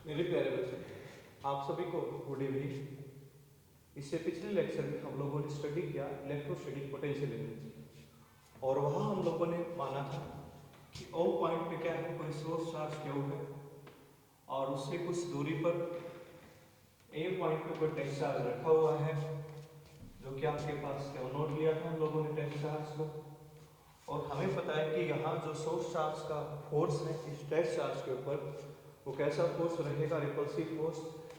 मेरे प्यारे बच्चों, आप सभी को गुड इवनिंग। इससे पिछले लेक्चर में हम लोगों ने स्टडी किया इलेक्ट्रोस्टैटिक पोटेंशियल एनर्जी, और वहाँ हम लोगों ने माना था कि ओ पॉइंट पे क्या है, कोई सोर्स चार्ज क्यू है और उससे कुछ दूरी पर ए पॉइंट पे कोई टेस्ट चार्ज रखा हुआ है, जो कि आपके पास क्यू नोट लिया था हम लोगों ने टेस्ट चार्ज को। और हमें पता है कि यहाँ जो सोर्स चार्ज का फोर्स है इस टेस्ट चार्ज के ऊपर, वो कैसा फोर्स रहेगा, रिपल्सिव फोर्स,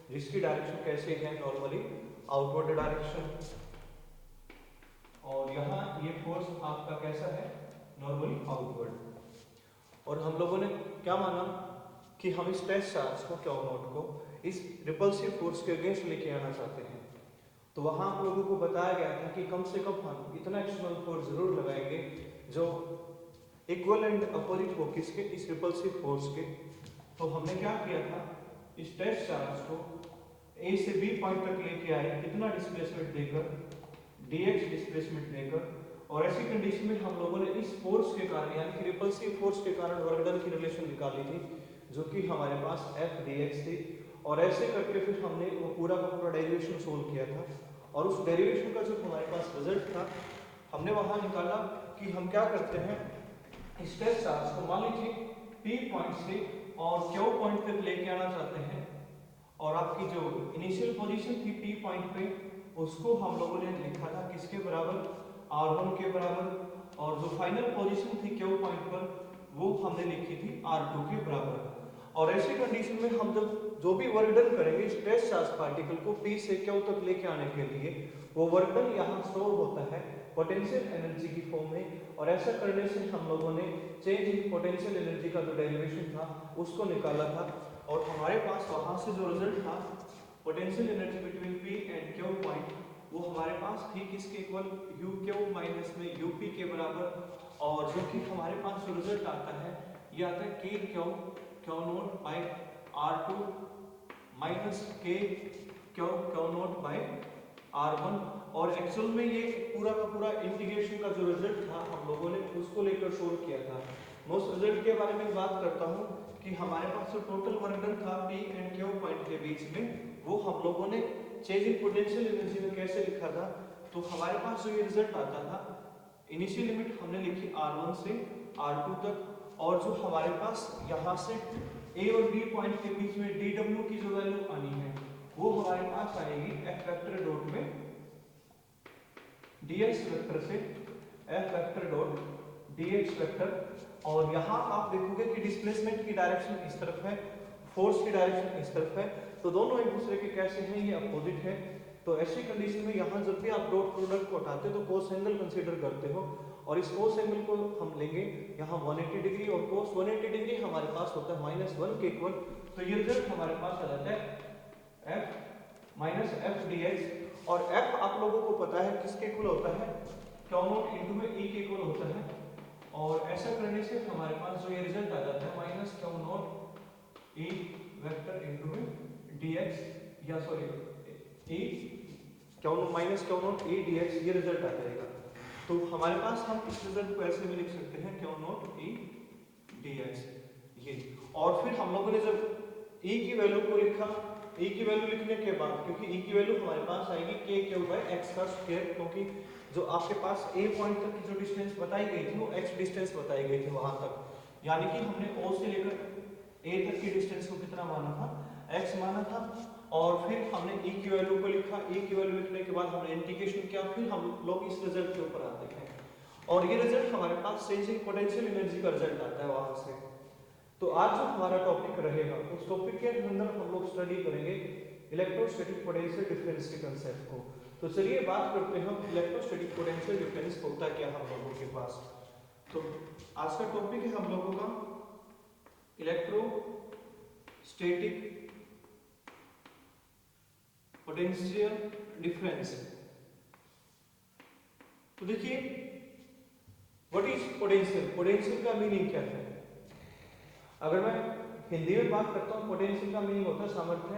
जिसकी डायरेक्शन कैसे है, नॉर्मली आउटवर्ड डायरेक्शन। और यहाँ ये फोर्स आपका कैसा है, नॉर्मली आउटवर्ड। और हम लोगों ने क्या माना कि हम इस टेस्ट चार्ज को, क्यू नॉट को, इस रिपल्सिव फोर्स के अगेंस्ट लेके आना चाहते हैं। तो वहां आप लोगों को बताया गया था कि कम से कम हम इतना एक्सटर्नल फोर्स जरूर लगाएंगे जो इक्वल एंड अपोजिट हो किसके, इस रिपल्सिव फोर्स के। तो हमने क्या किया था, इस टेस्ट चार्ज को ए से बी पॉइंट तक लेके आए, कितना डिस्प्लेसमेंट देकर, dx डिस्प्लेसमेंट देकर। और ऐसी कंडीशन में हम लोगों ने इस फोर्स के कारण, यानी कि रिपल्सिव फोर्स के कारण वर्क डन की रिलेशन निकाली थी, जो कि हमारे पास f dx थी। और ऐसे करके फिर हमने वो पूरा का पूरा डेरिवेशन सोल्व किया था, और उस डेरिवेशन का जो हमारे पास रिजल्ट था, हमने वहां निकाला कि हम क्या करते हैं, इस टेस्ट चार्ज को मान लीजिए P पॉइंट से और Q पॉइंट तक लेके आना चाहते हैं, और आपकी जो इनिशियल पोजीशन थी P पॉइंट पे, उसको हम लोगों ने लिखा था किसके बराबर, R1 के बराबर। और जो फाइनल पोजीशन थी Q पॉइंट पर, वो हमने लिखी थी R2 के बराबर। और ऐसी कंडीशन में हम जब जो भी वर्क डन करेंगे इस टेस्ट चार्ज पार्टिकल को P से Q तक लेके आने के लिए, वो वर्क डन यहाँ स्टोर होता है पोटेंशियल एनर्जी की फॉर्म में। और ऐसा करने से हम लोगों ने चेंज इन पोटेंशियल एनर्जी का जो डेरिवेशन था उसको निकाला था। और हमारे पास वहां से जो रिजल्ट था, potential energy between P and Q point, वो हमारे पास थी किसके इक्वल, UQ माइनस में UP के बराबर। और जो कि हमारे पास जो रिजल्ट आता है, ये आता है Q not by R2 minus Q not by R1। और एक्चुअल में ये पूरा का पूरा इंटीग्रेशन का जो रिजल्ट था, हम लोगों ने उसको लेकर सोल्व किया था। मैं उस रिजल्ट के बारे में बात करता हूँ कि हमारे पास जो टोटल वर्क डन था P एंड Q पॉइंट के बीच में, वो हम लोगों ने चेंज इन पोटेंशियल एनर्जी में कैसे लिखा था। तो हमारे पास जो ये रिजल्ट आता था, इनिशियल लिमिट हमने लिखी R1 से R2 तक, और जो हमारे पास यहाँ से A और B पॉइंट के बीच में dw की जो वैल्यू आनी है, वो हमारे पास आएगी F वेक्टर डॉट में dx वेक्टर से F vector dot dx vector. और यहाँ आप देखोगे कि डिस्प्लेसमेंट की डायरेक्शन इस तरफ है, फोर्स की डायरेक्शन इस तरफ है, तो दोनों एक दूसरे के कैसे हैं, ये अपोजिट है। तो ऐसी कंडीशन में यहाँ जब भी आप डॉट प्रोडक्ट को हटाते हो तो कोस एंगल कंसीडर करते हो, और इस कोस एंगल को हम लेंगे यहाँ 180 डिग्री, और कोस 180 डिग्री हमारे पास होता है -1 के इक्वल। तो ये रिजल्ट हमारे पास आ जाता है f माइनस एफ dx। और f आप लोगों को पता है किसके इक्वल होता है, Q नॉट इंटू में E के इक्वल होता है। और ऐसा करने से हमारे पास जो ये रिजल्ट आ जाता है minus Q not E vector into में dx, या sorry E minus Q not E dx, ये रिजल्ट आ जाएगा। तो हमारे पास हम इस रिजल्ट को ऐसे भी लिख सकते हैं Q नॉट E dx ये। और फिर हम लोगों ने जब E की वैल्यू को लिखा, E की वैल्यू लिखने के बाद, क्योंकि E की वैल्यू हमारे पास आएगी KQ बाय x का स्क्वायर, क्योंकि जो आपके पास A पॉइंट तक की जो डिस्टेंस बताई गई थी वो x डिस्टेंस बताई गई थी वहां तक, यानी कि हमने O से लेकर A तक की डिस्टेंस को कितना माना था, x माना था। और फिर हमने E की वैल्यू को लिखा, E की वैल्यू लिखने के बाद हमने इंटीग्रेशन किया, फिर हम लोग इस रिजल्ट के ऊपर आते हैं, और ये रिजल्ट हमारे पास चेंजिंग पोटेंशियल एनर्जी का रिजल्ट आता है वहां से। तो आज जो हमारा टॉपिक रहेगा, उस टॉपिक के अंदर हम लोग स्टडी करेंगे इलेक्ट्रोस्टैटिक पोटेंशियल डिफरेंस के कंसेप्ट को। तो चलिए बात करते हैं हम इलेक्ट्रोस्टैटिक पोटेंशियल डिफरेंस होता क्या हम लोगों के पास। तो आज का टॉपिक है हम लोगों का इलेक्ट्रोस्टैटिक पोटेंशियल डिफरेंस। तो देखिए, व्हाट इज पोटेंशियल, पोटेंशियल का मीनिंग क्या है। अगर मैं हिंदी में बात करता हूँ, पोटेंशियल का मीनिंग होता है सामर्थ्य,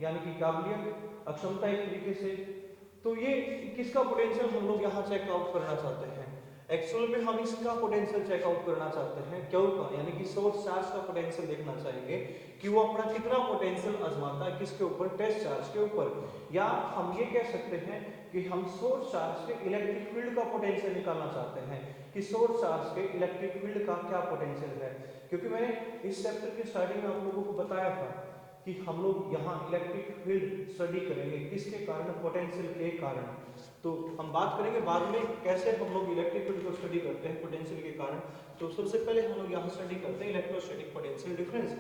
यानी कि काबिलियत, अक्षमता एक तरीके से। तो ये किसका पोटेंशियल हम लोग यहाँ चेक आउट करना चाहते हैं, एक्चुअल में हम इसका पोटेंशियल चेकआउट करना चाहते हैं, क्यों का, यानी कि सोर्स चार्ज का पोटेंशियल देखना चाहेंगे कि वो अपना कितना पोटेंशियल आजमाता है, किसके ऊपर, टेस्ट चार्ज के ऊपर। या हम ये कह सकते हैं कि हम सोर्स चार्ज के इलेक्ट्रिक फील्ड का पोटेंशियल निकालना चाहते हैं कि सोर्स चार्ज के इलेक्ट्रिक फील्ड का क्या पोटेंशियल है। क्योंकि मैंने इस चैप्टर की स्टार्टिंग में आप लोगों को बताया था कि हम लोग यहाँ इलेक्ट्रिक फील्ड स्टडी करेंगे, किसके कारण, पोटेंशियल के कारण। तो हम बात करेंगे बाद में कैसे हम लोग इलेक्ट्रिक फील्ड को स्टडी करते हैं पोटेंशियल के कारण। तो सबसे पहले हम लोग यहाँ स्टडी करते हैं इलेक्ट्रोस्टैटिक पोटेंशियल डिफरेंस।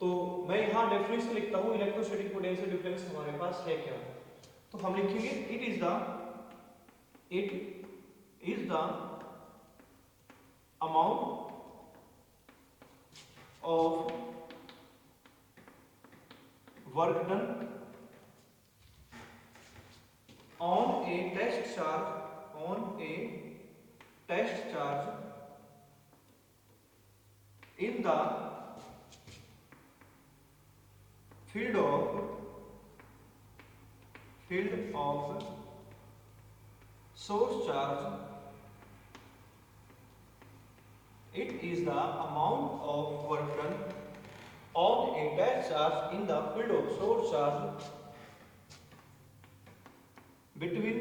तो मैं यहाँ डेफिनेशन लिखता हूँ इलेक्ट्रोस्टैटिक पोटेंशियल डिफरेंस हमारे पास है क्या। तो हम लिखेंगे it is the amount of work done on a test charge in the field of source charge. It is the amount of work done on a test charge in the field of source charge between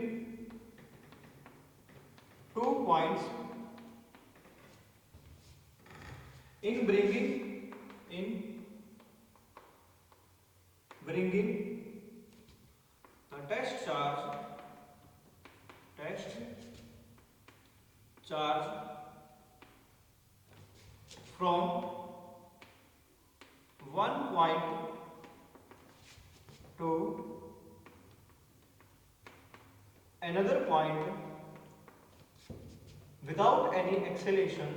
2 points in bringing the test charge from one point to another point without any acceleration,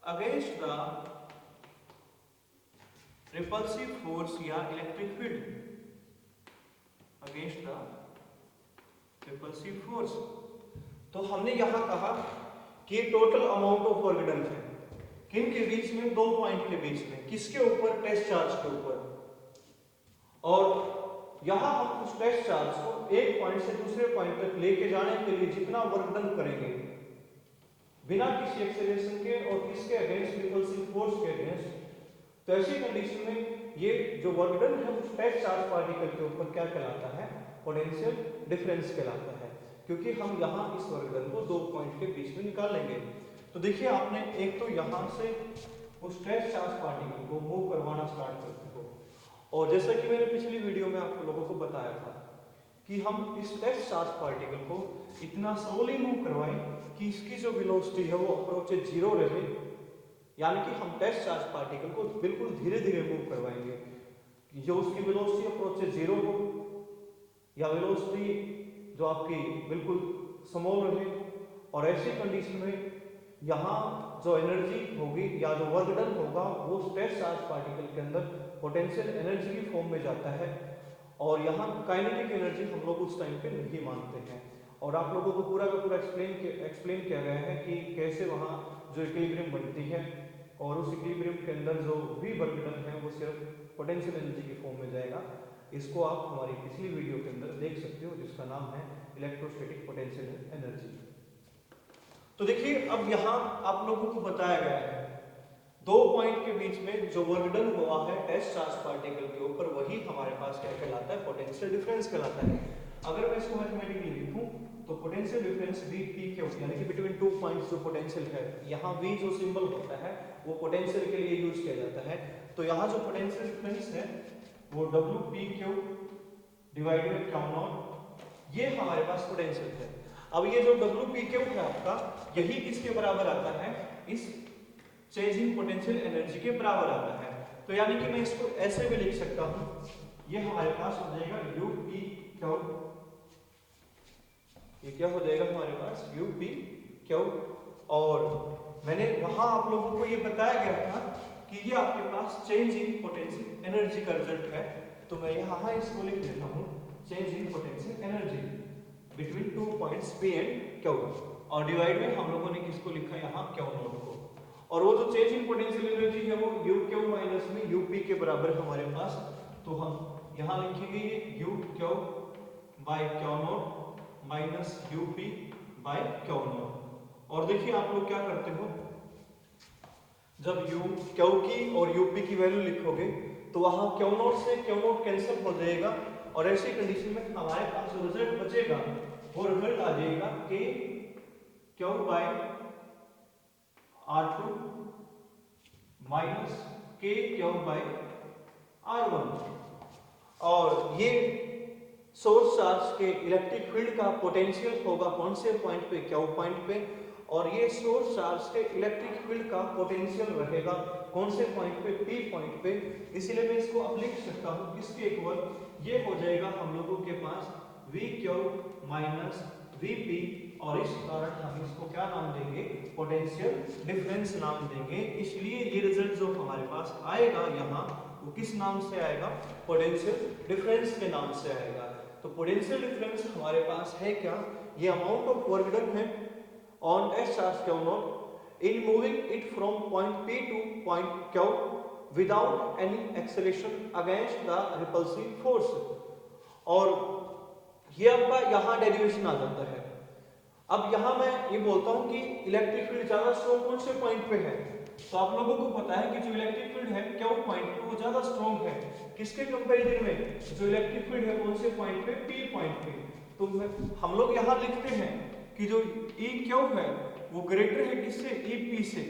against the repulsive force या electric field, against the repulsive force। तो हमने यहां कहा कि total amount of work done है किन के बीच में, 2 पॉइंट के बीच में, किसके ऊपर, टेस्ट चार्ज के ऊपर। और यहां हम उस टेस्ट चार्ज को एक पॉइंट से दूसरे पॉइंट तक लेके जाने के लिए जितना वर्क डन करेंगे बिना किसी एक्सेलरेशन के और किसके अगेंस्ट, रिपल्सिव फोर्स के अगेंस्ट, तो ऐसी कंडीशन में ये जो वर्क डन है उस टेस्ट चार्ज पार्टिकल के ऊपर क्या कहलाता है, पोटेंशियल डिफरेंस कहलाता है। क्योंकि हम यहाँ इस वर्क डन को 2 पॉइंट के बीच में निकाल लेंगे। तो देखिए आपने एक तो यहाँ से उस टेस्ट चार्ज पार्टिकल को मूव करवाना स्टार्ट करते हो, और जैसा कि मैंने पिछली वीडियो में आप लोगों को बताया था कि हम इस टेस्ट चार्ज पार्टिकल को इतना स्लोली मूव करवाएं कि इसकी जो वेलोसिटी है वो अप्रोच 0 रहे, यानी कि हम टेस्ट चार्ज पार्टिकल को बिल्कुल धीरे धीरे मूव करवाएंगे कि जो उसकी वेलोसिटी अप्रोच 0 हो या वेलोसिटी जो आपकी बिल्कुल स्मॉल रहे। और ऐसी कंडीशन में यहाँ जो एनर्जी होगी या जो वर्क डन होगा वो टेस्ट चार्ज पार्टिकल के अंदर पोटेंशियल एनर्जी की फॉर्म में जाता है, और यहाँ काइनेटिक एनर्जी हम लोग उस टाइम पे नहीं मानते हैं। और आप लोगों को पूरा का पूरा एक्सप्लेन किया गया है कि कैसे वहाँ जो इक्विलिब्रियम बनती है, और उस इक्विलिब्रियम के अंदर जो भी वर्क डन है वो सिर्फ पोटेंशियल एनर्जी की फॉर्म में जाएगा। इसको आप हमारी पिछली वीडियो के अंदर देख सकते हो जिसका नाम है इलेक्ट्रोस्टैटिक पोटेंशियल एनर्जी। तो देखिए अब यहाँ आप लोगों को बताया गया है 2 पॉइंट के बीच में जो वर्क डन हुआ है टेस्ट चार्ज पार्टिकल के ऊपर, वही हमारे पास क्या कहलाता है, पोटेंशियल डिफरेंस कहलाता है। अगर मैं इसको मैथमेटिकली लिखूं तो पोटेंशियल डिफरेंस VPQ यानी कि बिटवीन 2 पॉइंट्स जो पोटेंशियल है, यहाँ V जो सिंबल होता है वो पोटेंशियल के लिए यूज किया जाता है। तो यहाँ जो पोटेंशियल डिफरेंस है वो WPQ divided by Q not, ये हमारे पास पोटेंशियल है। अब ये जो WPQ है आपका, यही किसके बराबर आता है, इस चेंजिंग पोटेंशियल एनर्जी के बराबर आता है। तो यानी कि मैं इसको ऐसे भी लिख सकता हूं, ये हमारे पास हो जाएगा UPQ, ये क्या हो जाएगा हमारे पास UPQ। और मैंने वहां आप लोगों को ये बताया गया था कि ये आपके पास चेंज इन पोटेंशियल एनर्जी का रिजल्ट है। तो मैं यहाँ इसको लिख देता हूँ change in potential energy between 2 points P and Q, और डिवाइड में हम लोगों ने किसको लिखा यहाँ Q नॉट को। और वो जो चेंज इन पोटेंशियल एनर्जी है वो यू क्यू माइनस में यूपी के बराबर है हमारे पास। तो हम यहाँ लिखेंगे ये U Q by Q not minus UP by Q not. और देखिए आप लोग क्या करते हो, जब यू क्यू की और यूपी की वैल्यू लिखोगे तो वहां क्यू नॉट से क्यू नॉट कैंसिल हो जाएगा और ऐसी कंडीशन में हमारे पास जो रिजल्ट बचेगा वो रिजल्ट आ जाएगा के क्यू बाय R2 माइनस के क्यू बाय R1। और ये सोर्स चार्ज के इलेक्ट्रिक फील्ड का पोटेंशियल होगा कौन से पॉइंट पे, क्यू पॉइंट पे, और ये सोर्स चार्ज के इलेक्ट्रिक फील्ड का पोटेंशियल रहेगा कौन से पॉइंट पे, पी पॉइंट पे। इसलिए मैं इसको अब लिख सकता हूं किसके इक्वल, ये हो जाएगा हम लोगों के पास V Q minus V P, और इस कारण हम इसको क्या नाम देंगे, पोटेंशियल डिफरेंस नाम देंगे। इसलिए ये रिजल्ट जो हमारे पास आएगा यहाँ वो किस नाम से आएगा, पोटेंशियल डिफरेंस के नाम से आएगा। तो पोटेंशियल डिफरेंस हमारे पास है क्या, ये अमाउंट ऑफ वर्क डन है on S charge Q not in moving it from point P two point Q without any acceleration against the repulsive force. और ये आपका यहाँ डेरिवेशन आ जाता है। अब यहाँ मैं ये बोलता हूँ कि इलेक्ट्रिक फील्ड ज्यादा स्ट्रॉन्ग कौन से पॉइंट पे है, तो आप लोगों को पता है कि जो इलेक्ट्रिक फील्ड है क्यू पॉइंट पे वो ज्यादा स्ट्रॉन्ग है किसके कंपैरिजन में, जो इलेक्ट्रिक फील्ड है कौन से पॉइंट पे, पी पॉइंट पे। तो हम लोग यहाँ लिखते हैं कि जो ई क्यू है वो ग्रेटर है किससे, ई पी से।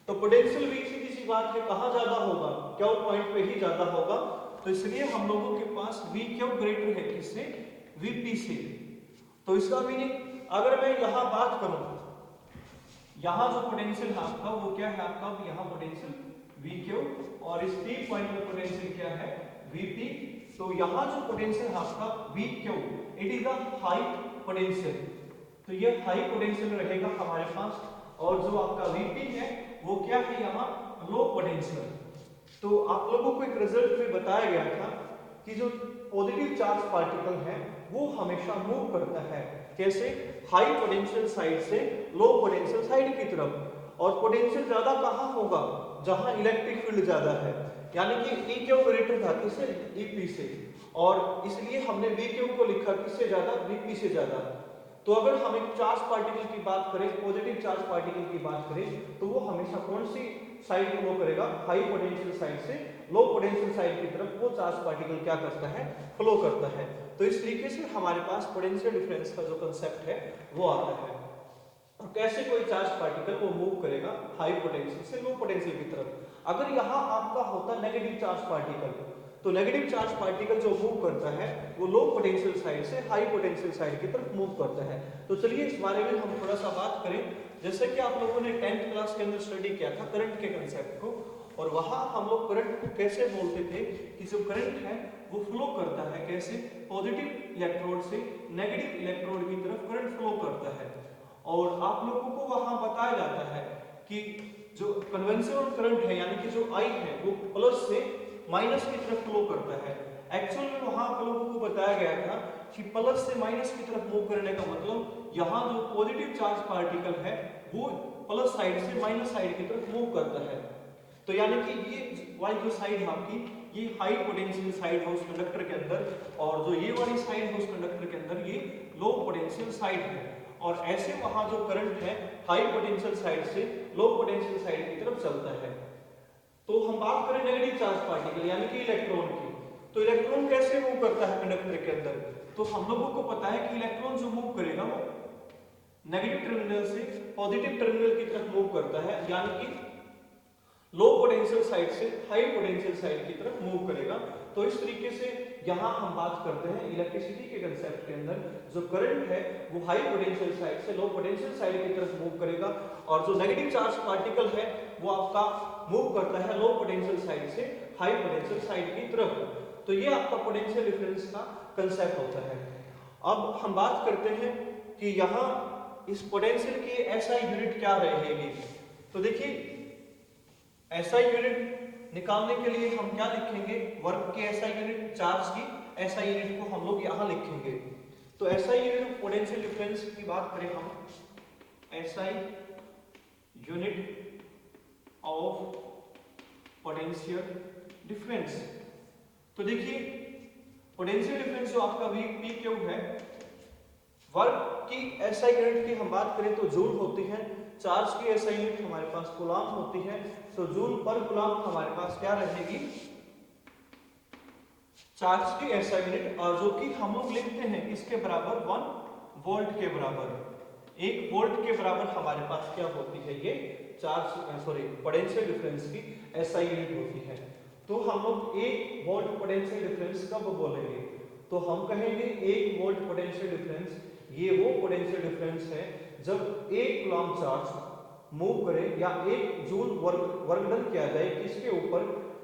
तो पोटेंशियल भी सीधी सी बात है कहाँ ज्यादा होगा, क्यू पॉइंट पे ही ज्यादा होगा। तो इसलिए हम लोगों के पास वी क्यू ग्रेटर है किससे, वी पी से। तो इसका मीनिंग अगर मैं यहाँ बात करूं, यहाँ जो पोटेंशियल है आपका वो क्या है, आपका यहाँ पोटेंशियल वी क्यू और इस पी पॉइंट में पोटेंशियल क्या है, वी पी। तो यहाँ जो पोटेंशियल है आपका we Q, it is the high potential, तो ये हाई पोटेंशियल रहेगा हमारे पास। और जो आपका वीपी है वो क्या है, यहाँ लो पोटेंशियल। तो आप लोगों को एक रिजल्ट में बताया गया था कि जो पॉजिटिव चार्ज पार्टिकल है वो हमेशा मूव करता है कैसे, हाई पोटेंशियल साइड से लो पोटेंशियल साइड की तरफ। और पोटेंशियल ज्यादा कहाँ होगा, जहां इलेक्ट्रिक फील्ड ज्यादा है, यानी कि ई क्यू ग्रेटर था किससे, ईपी से, और इसलिए हमने वी क्यू को लिखा किससे ज्यादा, वीपी से ज्यादा। तो अगर हम एक चार्ज पार्टिकल की बात करें, पॉजिटिव चार्ज पार्टिकल की बात करें, तो वो हमेशा कौन सी साइड फ्लो करेगा, हाई पोटेंशियल साइड से लो पोटेंशियल साइड की तरफ वो चार्ज पार्टिकल क्या करता है, फ्लो करता है। तो इस तरीके से हमारे पास पोटेंशियल डिफरेंस का जो कंसेप्ट है वो आता है, और कैसे कोई चार्ज पार्टिकल वो मूव करेगा हाई पोटेंशियल से लो पोटेंशियल की तरफ। अगर यहाँ आपका होता नेगेटिव चार्ज पार्टिकल, तो नेगेटिव चार्ज पार्टिकल जो मूव करता है वो लो पोटेंशियल साइड से हाई पोटेंशियल साइड की तरफ मूव करता है। तो चलिए इस बारे में हम थोड़ा सा बात करें। जैसे कि आप लोगों ने 10th क्लास के अंदर स्टडी किया था करंट के कंसेप्ट को, और वहां हम लोग करंट को कैसे बोलते थे कि जो करंट है वो फ्लो करता है कैसे, पॉजिटिव इलेक्ट्रोड से नेगेटिव इलेक्ट्रोड की तरफ करंट फ्लो करता है। और आप लोगों को वहां बताया जाता है कि जो कन्वेंशनल करंट है यानी कि जो आई है वो प्लस से माइनस की तरफ फ्लो करता है। एक्चुअल में वहां आप लोगों को बताया गया था कि प्लस से माइनस की तरफ मूव करने का मतलब यहाँ जो पॉजिटिव चार्ज पार्टिकल है वो प्लस साइड से माइनस साइड की तरफ मूव करता है। तो यानी कि ये वाली जो साइड है आपकी, ये हाई पोटेंशियल साइड है उस कंडक्टर के अंदर, और जो ये वाली साइड है उस कंडक्टर के अंदर ये लो पोटेंशियल साइड है। और ऐसे वहां जो करंट है हाई पोटेंशियल साइड से लो पोटेंशियल साइड की तरफ चलता है। तो हम बात करें नेगेटिव चार्ज पार्टिकल यानी कि इलेक्ट्रॉन की, तो इलेक्ट्रॉन कैसे मूव करता है कंडक्टर के अंदर, तो हम लोगों को पता है कि इलेक्ट्रॉन जो मूव करेगा वो नेगेटिव टर्मिनल से पॉजिटिव टर्मिनल की तरफ मूव करता है, यानी कि लो पोटेंशियल साइड से हाई पोटेंशियल साइड की तरफ मूव करेगा। तो इस तरीके से यहाँ हम बात करते हैं इलेक्ट्रिसिटी के कंसेप्ट के अंदर जो करंट है वो हाई पोटेंशियल साइड से लो पोटेंशियल साइड की तरफ मूव करेगा, और जो नेगेटिव चार्ज पार्टिकल है वो आपका मूव करता है लो पोटेंशियल साइड से हाई पोटेंशियल साइड की तरफ। तो ये आपका पोटेंशियल डिफरेंस का कंसेप्ट होता है। अब हम बात करते हैं कि यहाँ इस पोटेंशियल की एसआई यूनिट क्या रहेगी। तो देखिए एसआई यूनिट निकालने के लिए हम क्या लिखेंगे, वर्क की एसआई यूनिट, चार्ज की एसआई यूनिट को हम लोग यहाँ लिखेंगे। तो एसआई यूनिट पोटेंशियल डिफरेंस की बात करें हम, SI unit of potential difference. तो देखिए पोटेंशियल डिफरेंस जो आपका पी क्यू है, वर्क की एसआई यूनिट की हम बात करें तो जूल होती है, चार्ज की एसआई यूनिट हमारे पास कूलाम होती है, तो जूल पर कूलाम हमारे पास क्या रहेगी, चार्ज की एसआई यूनिट, और जो कि हम लोग लिखते हैं इसके बराबर 1 वोल्ट के बराबर, 1 वोल्ट के बराबर हमारे पास क्या होती है, ये चार्ज पोटेंशियल डिफरेंस की एसआई यूनिट होती है। तो हम लोग 1 वोल्ट पोटेंशियल डिफरेंस कब बोलेंगे, तो हम कहेंगे 1 वोल्ट पोटेंशियल डिफरेंस, ये वो पोटेंशियल डिफरेंस है जब 1 कूलम चार्ज मूव करे या 1 जूल वर्क डन किया जाए किसके ऊपर,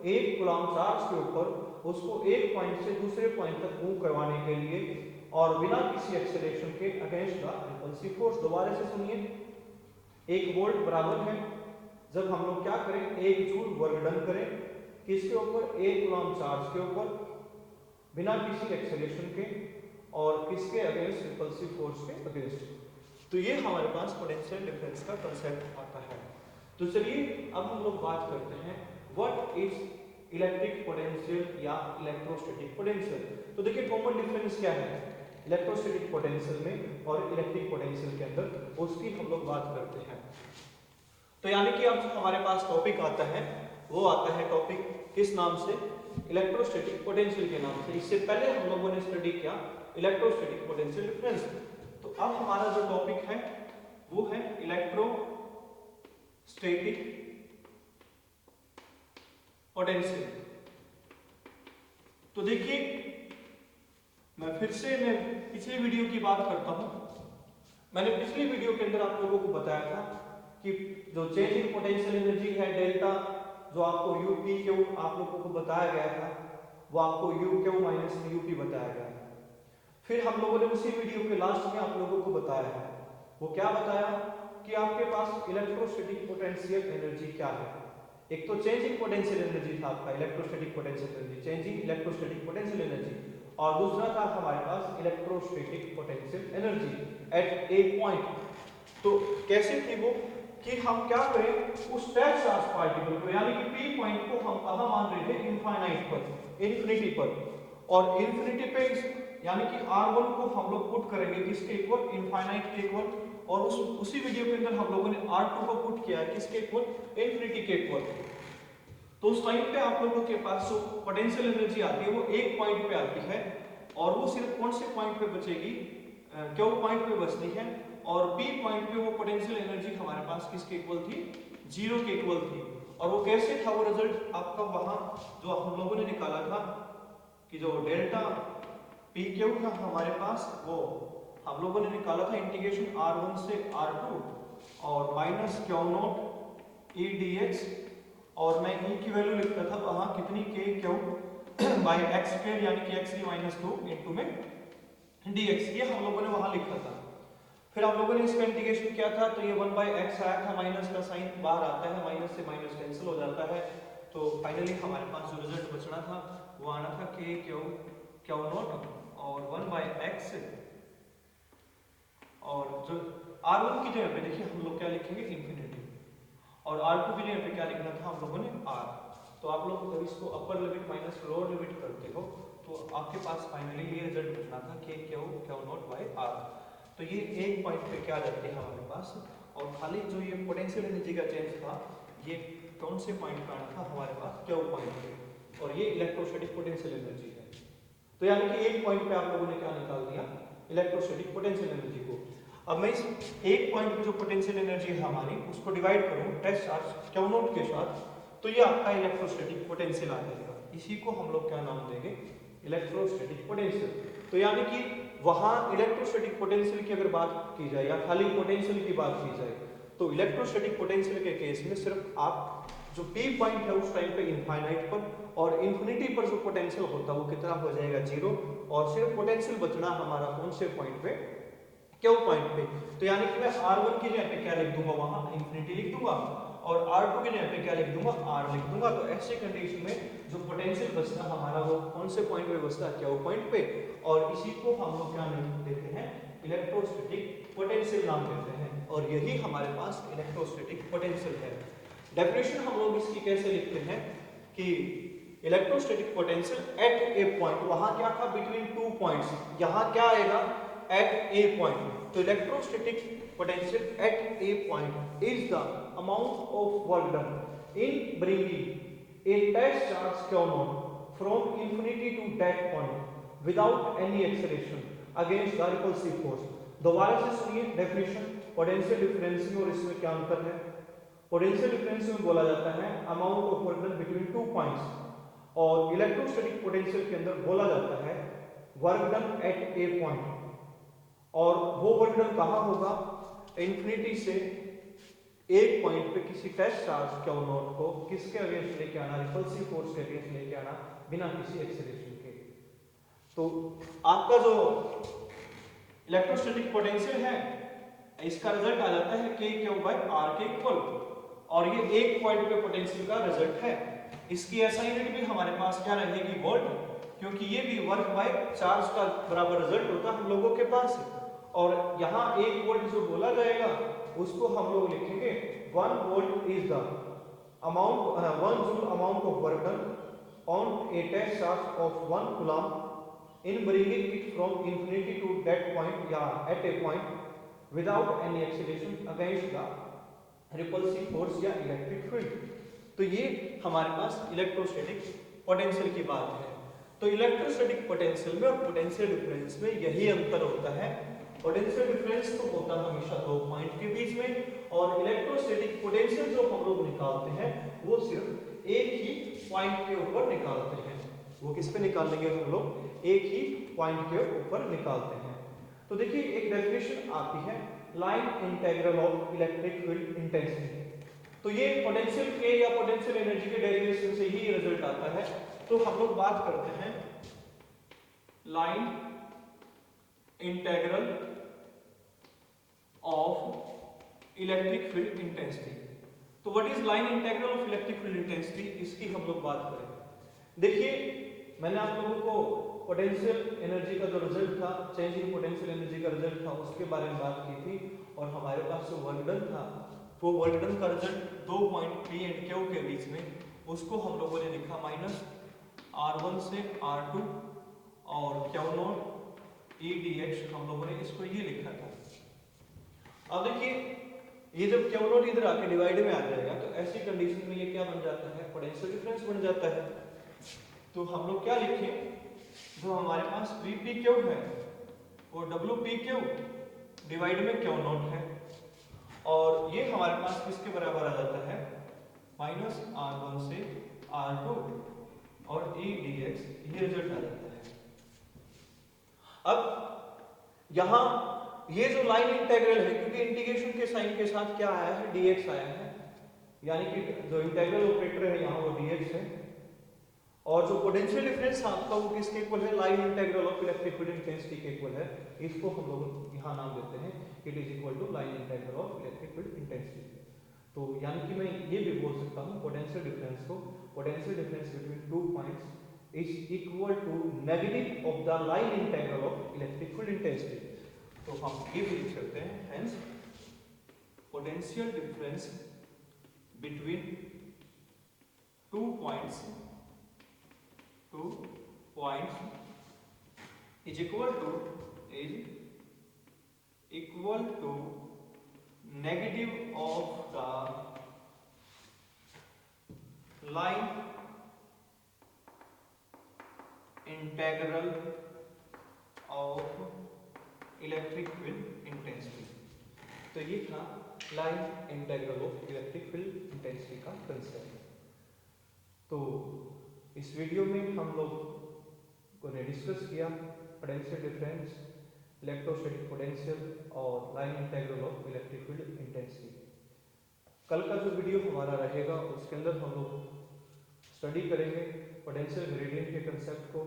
1 कूलम चार्ज के ऊपर, उसको एक पॉइंट से दूसरे पॉइंट तक मूव करवाने के लिए और बिना किसी एक्सेलरेशन के अगेंस्ट द रिपल्सिव फोर्स। दोबारा से सुनिए, 1 वोल्ट बराबर है जब हम लोग क्या करें, 1 जूल वर्क डन करें किसके ऊपर, 1 कूलम चार्ज के ऊपर बिना किसी एक्सेलरेशन के और किसके अगेंस्ट, रिपल्सिव फोर्स के अगेंस्ट। तो ये हमारे पास पोटेंशियल डिफरेंस का कांसेप्ट आता है। तो चलिए अब हम लोग बात करते हैं व्हाट इज इलेक्ट्रिक पोटेंशियल या इलेक्ट्रोस्टैटिक पोटेंशियल। तो देखिए कॉमन डिफरेंस क्या है इलेक्ट्रोस्टैटिक पोटेंशियल में और इलेक्ट्रिक पोटेंशियल के अंदर, उसकी हम लोग बात करते हैं। तो यानी कि अब हमारे पास टॉपिक आता है, वो आता है टॉपिक किस नाम से, इलेक्ट्रोस्टैटिक पोटेंशियल के नाम से। इससे पहले हम लोगों ने स्टडी किया इलेक्ट्रोस्टैटिक पोटेंशियल डिफरेंस। तो अब हमारा जो टॉपिक है वो है इलेक्ट्रोस्टैटिक पोटेंशियल। तो देखिए मैं पिछले वीडियो की बात करता हूं। मैंने पिछली वीडियो के अंदर आप लोगों को बताया था कि जो चेंज इन पोटेंशियल एनर्जी है डेल्टा, जो आपको यू पी क्यू आप लोगों को बताया गया था, वो आपको you Q minus U P बताया गया। फिर हम लोगों ने उसी वीडियो के लास्ट में आप लोगों को बताया है, वो क्या बताया कि आपके पास इलेक्ट्रोस्टैटिक पोटेंशियल एनर्जी क्या है। एक तो चेंज इन पोटेंशियल एनर्जी था आपका electrostatic potential energy, change in electrostatic potential energy, और दूसरा था हमारे पास electrostatic potential energy at a point. तो कैसे थी वो कि हम क्या करें उस स्टेट चार्ज पार्टिकल को, यानी कि पी पॉइंट को हम कहां मान रहे थे, इनफाइनाइट पर, इन्फिनिटी पर, और इन्फिनिटी पे यानी कि r1 को हम लोग पुट करेंगे किसके इक्वल, इनफाइनाइट के इक्वल, और उसी वीडियो के अंदर हम लोगों ने r2 को पुट किया है किसके इक्वल, इन्फिनिटी के इक्वल। तो उस टाइम पे आप लोगों के पास जो पोटेंशियल एनर्जी आती है वो एक पॉइंट पे आती है, और वो सिर्फ कौन से पॉइंट पे बचेगी, क्यू पॉइंट पे बचती है, और पी पॉइंट पे वो पोटेंशियल एनर्जी हमारे पास किसके इक्वल थी, 0 के इक्वल थी। और वो कैसे था, वो रिजल्ट आपका वहां जो हम लोगों ने निकाला था कि जो डेल्टा पी क्यू था हमारे पास, वो हम लोगों ने निकाला था इंटीग्रेशन r1 से r2 और minus Q not E D x, और मैं ई की वैल्यू लिखता था वहां कितनी, के क्यू बाई एक्स स्क्वायर, यानी कि एक्स माइनस 2 इंटू में dx, ये हम लोगों ने वहां लिखा था। फिर हम लोगों ने इसका इंटीग्रेशन किया था, तो ये 1 बाई एक्स आया था, माइनस का साइन बाहर आता है, माइनस से माइनस कैंसिल हो जाता है, तो फाइनली हमारे पास जो रिजल्ट बचना था वो आना था के क्यू नॉट और 1 बाई एक्स, और जो r1 की जगह पे देखिए हम लोग क्या लिखेंगे, इन्फिनिटी, और r2 की जगह पे क्या लिखना था हम लोगों ने r। तो आप लोग जब इसको upper limit minus lower limit करते हो तो आपके पास फाइनली ये रिजल्ट बचना था के क्यू नॉट बाई r। तो ये एक पॉइंट पे क्या जाते हैं हमारे पास, और खाली जो ये पोटेंशियल एनर्जी का चेंज था ये कौन से पॉइंट पे आना था हमारे पास, क्यू पॉइंट पे, और ये इलेक्ट्रोस्टैटिक पोटेंशियल एनर्जी है। तो यानी कि एक पॉइंट पे आप लोगों ने क्या निकाल दिया, इलेक्ट्रोस्टैटिक पोटेंशियल एनर्जी को। अब मैं इस एक पॉइंट पे जो पोटेंशियल एनर्जी है हमारी उसको डिवाइड करूं टेस्ट चार्ज क्यू नॉट के साथ, तो ये आपका इलेक्ट्रोस्टैटिक पोटेंशियल आ जाएगा। इसी को हम लोग क्या नाम देंगे, इलेक्ट्रोस्टैटिक पोटेंशियल। तो यानी कि वहां इलेक्ट्रोस्टैटिक पोटेंशियल की अगर बात की जाए या खाली पोटेंशियल की बात की जाए, तो इलेक्ट्रोस्टैटिक पोटेंशियल के केस में सिर्फ आप जो पी पॉइंट है उस टाइम पे इनफाइनाइट पर, और इन्फिनिटी पर जो पोटेंशियल होता है वो कितना हो जाएगा, 0, और सिर्फ पोटेंशियल बचना हमारा कौन से पॉइंट पे, क्यू पॉइंट पे। तो यानी कि मैं r1 की जगह पे क्या लिख दूंगा, वहां इन्फिनिटी लिख दूंगा, और r2 की जगह पे क्या लिख दूंगा, r लिख दूंगा। तो ऐसे कंडीशन में जो पोटेंशियल बचता हमारा वो कौन से पॉइंट पे बचता है, क्यू पॉइंट पे, और इसी को हम लोग क्या देते हैं, इलेक्ट्रोस्टैटिक पोटेंशियल नाम देते हैं, और यही हमारे पास इलेक्ट्रोस्टैटिक पोटेंशियल है। डेफिनेशन हम लोग इसकी कैसे लिखते हैं कि electrostatic potential at a point, वहां क्या था बिटवीन टू पॉइंट्स, यहां क्या आएगा एट ए पॉइंट। तो electrostatic potential at a point is the amount of work done in bringing a test charge Q not from infinity to that point without any acceleration against the repulsive force. दोबारा से सुनिए definition potential difference में, और इसमें क्या अंतर है। Potential difference में बोला जाता है amount of work done between two points, और इलेक्ट्रोस्टैटिक पोटेंशियल के अंदर बोला जाता है work done at a point. और वो वर्क डन कहां होगा, इंफिनिटी से एक पॉइंट पे किसी टेस्ट चार्ज क्यू नॉट को किसके अगेंस्ट लेके आना, रिपल्सिव फोर्स के अगेंस्ट लेके आना बिना किसी एक्सेलरेशन के। तो आपका जो इलेक्ट्रोस्टैटिक पोटेंशियल है इसका रिजल्ट आ जाता है k क्यू बाय r के इक्वल, और ये एक पॉइंट पे पोटेंशियल का रिजल्ट है। इसकी एसआई यूनिट भी हमारे पास क्या रहेगी, वोल्ट, क्योंकि ये भी वर्क बाय चार्ज का बराबर रिजल्ट होता है हम लोगों के पास। और यहाँ 1 वोल्ट जो बोला जाएगा उसको हम लोग लिखेंगे 1 volt is the amount 1 joule amount of work done on a test charge of 1 coulomb in bringing it from infinity to that point, yeah, at a point without any acceleration against the repulsive force या electric field. तो ये हमारे पास electrostatic potential की बात है। तो electrostatic potential में और पोटेंशियल डिफरेंस में यही अंतर होता है। पोटेंशियल डिफरेंस तो होता है हमेशा दो पॉइंट के बीच में, और इलेक्ट्रोस्टैटिक पोटेंशियल जो हम लोग निकालते हैं वो सिर्फ एक ही पॉइंट के ऊपर निकालते हैं। वो किस पे निकालेंगे हम लोग, एक ही पॉइंट के ऊपर निकालते हैं। तो देखिए एक डेफिनेशन आती है line integral of electric field intensity. तो ये पोटेंशियल के या पोटेंशियल एनर्जी के डेरिवेशन से ही रिजल्ट आता है। तो हम लोग बात करते हैं line integral of electric field intensity. तो what is line integral of electric field intensity, इसकी हम लोग बात करें। देखिए मैंने आप लोगों को पोटेंशियल एनर्जी का जो रिजल्ट था, चेंज इन पोटेंशियल एनर्जी का रिजल्ट था, उसके बारे में बात की थी। और हमारे पास जो वर्क डन था वो वर्क डन का रिजल्ट दो पॉइंट P एंड Q के बीच में, उसको हम लोगों ने लिखा माइनस R1 से R2 और Q नॉट E dx, हम लोगों ने इसको ये लिखा था। अब देखिए ये जब Q नॉट इधर आके डिवाइड में आ जाएगा तो ऐसी कंडीशन में ये क्या बन जाता है, पोटेंशियल डिफरेंस बन जाता है। तो हम लोग क्या लिखें, जो हमारे पास VPQ है वो WPQ डिवाइड में Q नॉट है, और ये हमारे पास किसके बराबर आ जाता है, माइनस R1 से R2 और E dx, ये रिजल्ट आ जाता है। अब यहां ये जो लाइन इंटीग्रल है, क्योंकि इंटीग्रेशन के साइन के साथ क्या आया है, dx आया है, यानी कि जो इंटीग्रल ऑपरेटर है यहाँ वो dx है, और जो पोटेंशियल डिफरेंस आपका वो किसके इक्वल है, line integral of electric field intensity के इक्वल है। इसको हम लोग यहाँ नाम देते हैं it is equal to line integral of electric field intensity. तो यानी कि मैं ये भी बोल सकता हूँ पोटेंशियल डिफरेंस को, potential difference between two points is equal to negative of the line integral of electric field intensity. तो हम ये भी लिख सकते हैं, hence potential difference between two points is equal to negative of the line integral of electric field intensity। तो ये था line integral of electric field intensity का कंसेप्ट। तो इस वीडियो में हम लोग को ने डिस्कस किया पोटेंशियल डिफरेंस, इलेक्ट्रोस्टैटिक पोटेंशियल और line integral of electric field intensity. कल का जो वीडियो हमारा रहेगा उसके अंदर हम लोग स्टडी करेंगे पोटेंशियल ग्रेडियंट के कंसेप्ट को,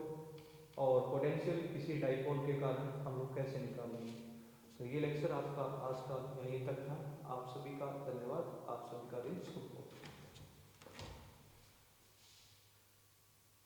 और पोटेंशियल किसी डाइपोल के कारण हम लोग कैसे निकालेंगे। तो ये लेक्चर आपका आज का यहीं तक था। आप सभी का धन्यवाद। आप सभी का दिन शुभ।